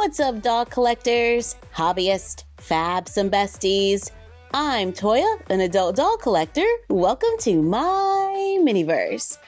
What's up, doll collectors, hobbyists, fabs, and besties? I'm Toya, an adult doll collector. Welcome to my miniverse.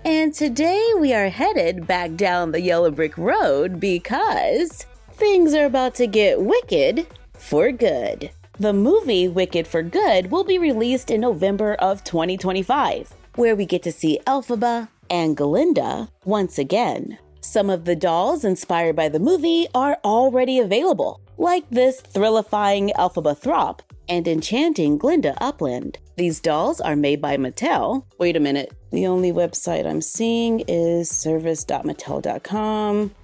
And today we are headed back down the yellow brick road because things are about to get wicked for good. The movie Wicked for Good will be released in November of 2025, where we get to see Elphaba and Glinda once again. Some of the dolls inspired by the movie are already available, like this Thrillifying Elphaba Thropp and Enchanting Glinda Upland. These dolls are made by Mattel. Wait a minute, the only website I'm seeing is service.mattel.com.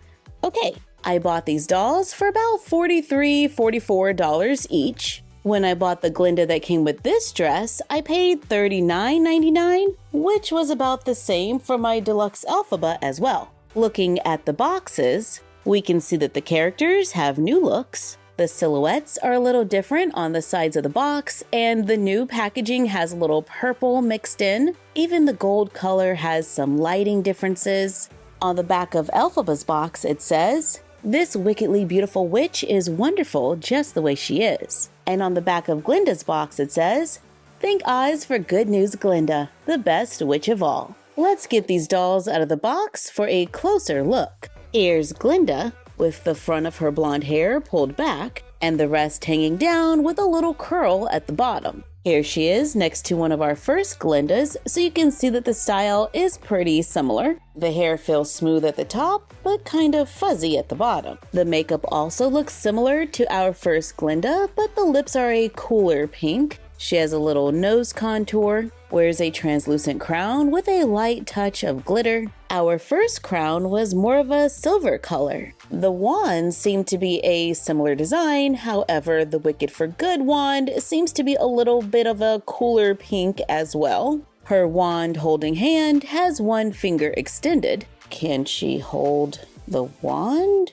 Okay, I bought these dolls for about $43, $44 each. When I bought the Glinda that came with this dress, I paid $39.99, which was about the same for my deluxe Elphaba as well. Looking at the boxes, we can see that the characters have new looks. The silhouettes are a little different on the sides of the box, and the new packaging has a little purple mixed in. Even the gold color has some lighting differences. On the back of Elphaba's box, it says, "This wickedly beautiful witch is wonderful just the way she is." And on the back of Glinda's box, it says, "Thank eyes for good news, Glinda, the best witch of all." Let's get these dolls out of the box for a closer look. Here's Glinda, with the front of her blonde hair pulled back and the rest hanging down with a little curl at the bottom. Here she is next to one of our first Glindas, so you can see that the style is pretty similar. The hair feels smooth at the top, but kind of fuzzy at the bottom. The makeup also looks similar to our first Glinda, but the lips are a cooler pink. She has a little nose contour, wears a translucent crown with a light touch of glitter. Our first crown was more of a silver color. The wands seem to be a similar design, however, the Wicked for Good wand seems to be a little bit of a cooler pink as well. Her wand holding hand has one finger extended. Can she hold the wand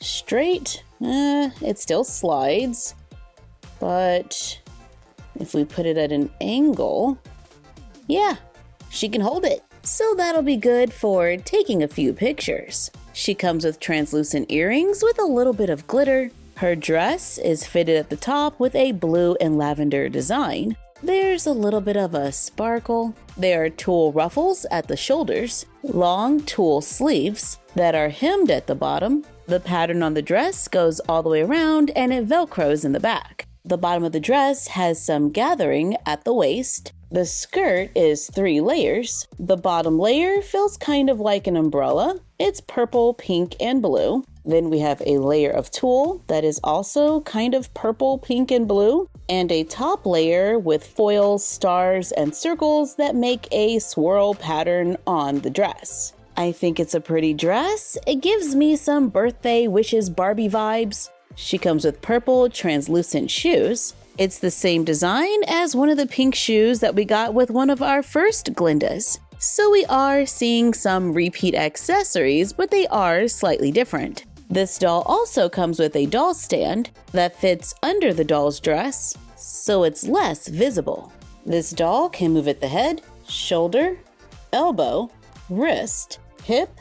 straight? It still slides, but if we put it at an angle, yeah, she can hold it. So that'll be good for taking a few pictures. She comes with translucent earrings with a little bit of glitter. Her dress is fitted at the top with a blue and lavender design. There's a little bit of a sparkle. There are tulle ruffles at the shoulders, long tulle sleeves that are hemmed at the bottom. The pattern on the dress goes all the way around and it velcros in the back. The bottom of the dress has some gathering at the waist. The skirt is 3 layers. The bottom layer feels kind of like an umbrella. It's purple, pink, and blue. Then we have a layer of tulle that is also kind of purple, pink, and blue, and a top layer with foils, stars, and circles that make a swirl pattern on the dress. I think it's a pretty dress. It gives me some birthday wishes Barbie vibes. She comes with purple translucent shoes. It's the same design as one of the pink shoes that we got with one of our first Glindas. So we are seeing some repeat accessories, but they are slightly different. This doll also comes with a doll stand that fits under the doll's dress, so it's less visible. This doll can move at the head, shoulder, elbow, wrist, hip,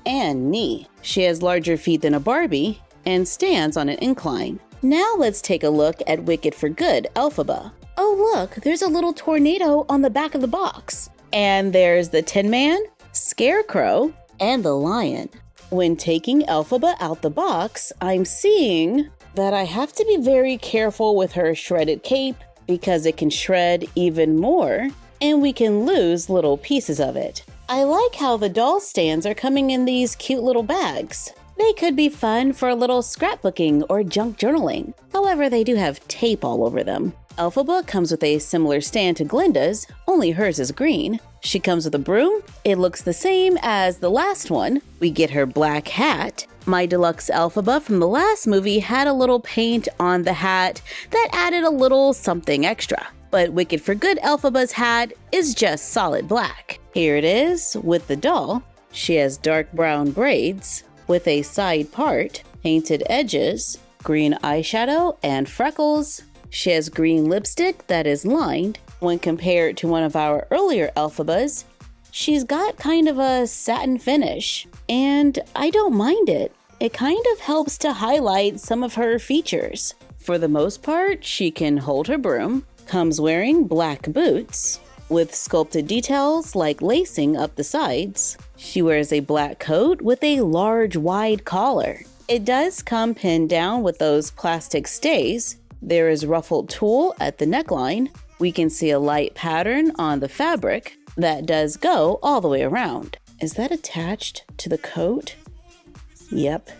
and knee. She has larger feet than a Barbie and stands on an incline. Now let's take a look at Wicked for Good Elphaba. Oh look, there's a little tornado on the back of the box. And there's the Tin Man, Scarecrow, and the Lion. When taking Elphaba out the box, I'm seeing that I have to be very careful with her shredded cape because it can shred even more and we can lose little pieces of it. I like how the doll stands are coming in these cute little bags. They could be fun for a little scrapbooking or junk journaling. However, they do have tape all over them. Elphaba comes with a similar stand to Glinda's, only hers is green. She comes with a broom. It looks the same as the last one. We get her black hat. My deluxe Elphaba from the last movie had a little paint on the hat that added a little something extra. But Wicked for Good Elphaba's hat is just solid black. Here it is with the doll. She has dark brown braids with a side part, painted edges, green eyeshadow, and freckles. She has green lipstick that is lined. When compared to one of our earlier Elphabas, she's got kind of a satin finish, and I don't mind it. It kind of helps to highlight some of her features. For the most part, she can hold her broom, comes wearing black boots, with sculpted details like lacing up the sides. She wears a black coat with a large wide collar. It does come pinned down with those plastic stays. There is ruffled tulle at the neckline. We can see a light pattern on the fabric that does go all the way around. Is that attached to the coat? Yep,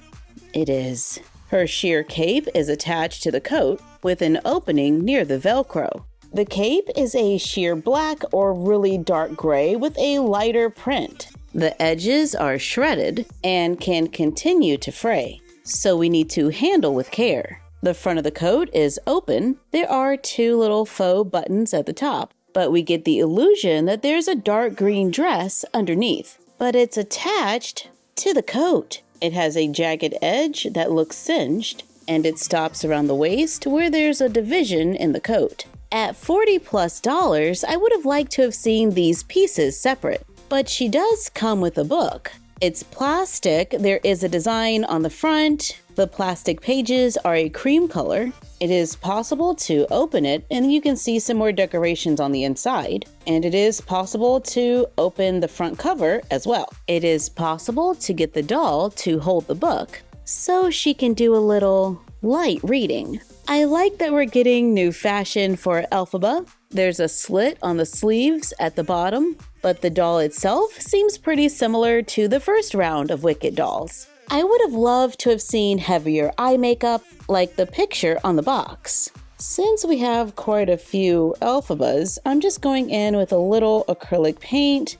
it is. Her sheer cape is attached to the coat with an opening near the Velcro. The cape is a sheer black or really dark gray with a lighter print. The edges are shredded and can continue to fray, so we need to handle with care. The front of the coat is open. There are 2 little faux buttons at the top, but we get the illusion that there's a dark green dress underneath. But it's attached to the coat. It has a jagged edge that looks singed, and it stops around the waist where there's a division in the coat. At $40+ I would have liked to have seen these pieces separate, but she does come with a book. It's plastic. There is a design on the front. The plastic pages are a cream color. It is possible to open it and you can see some more decorations on the inside. And it is possible to open the front cover as well. It is possible to get the doll to hold the book so she can do a little light reading. I like that we're getting new fashion for Elphaba. There's a slit on the sleeves at the bottom, but the doll itself seems pretty similar to the first round of Wicked dolls. I would have loved to have seen heavier eye makeup like the picture on the box. Since we have quite a few Elphabas, I'm just going in with a little acrylic paint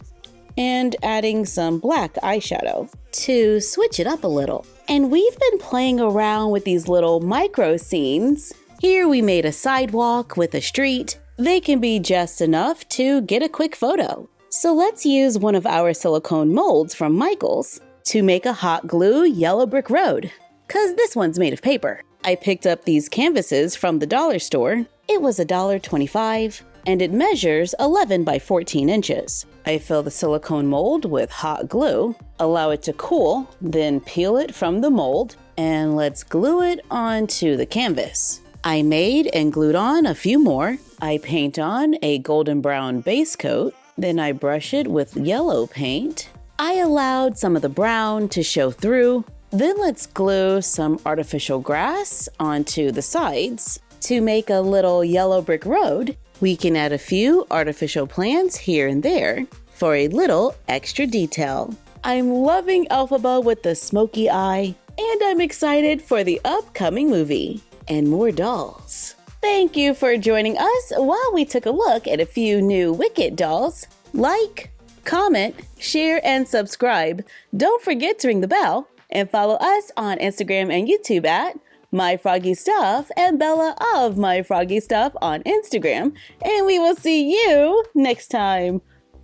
and adding some black eyeshadow to switch it up a little. And we've been playing around with these little micro scenes. Here we made a sidewalk with a street. They can be just enough to get a quick photo. So let's use one of our silicone molds from Michael's to make a hot glue yellow brick road, cause this one's made of paper. I picked up these canvases from the dollar store. It was $1.25 and it measures 11 by 14 inches. I fill the silicone mold with hot glue, allow it to cool, then peel it from the mold, and let's glue it onto the canvas. I made and glued on a few more. I paint on a golden brown base coat, then I brush it with yellow paint. I allowed some of the brown to show through. Then let's glue some artificial grass onto the sides. To make a little yellow brick road, we can add a few artificial plants here and there for a little extra detail. I'm loving Elphaba with the smoky eye, and I'm excited for the upcoming movie and more dolls. Thank you for joining us while we took a look at a few new Wicked dolls. Like, comment, share, and subscribe. Don't forget to ring the bell and follow us on Instagram and YouTube at MyFroggyStuff and Bella of MyFroggyStuff on Instagram. And we will see you next time.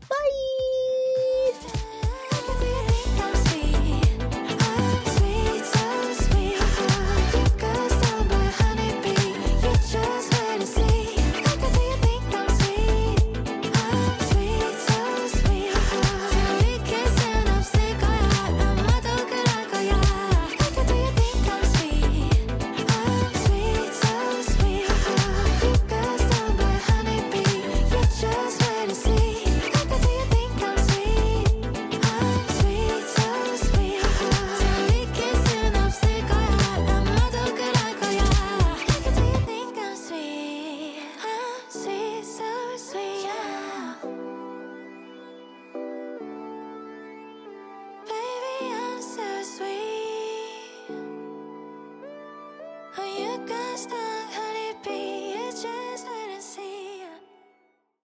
Bye!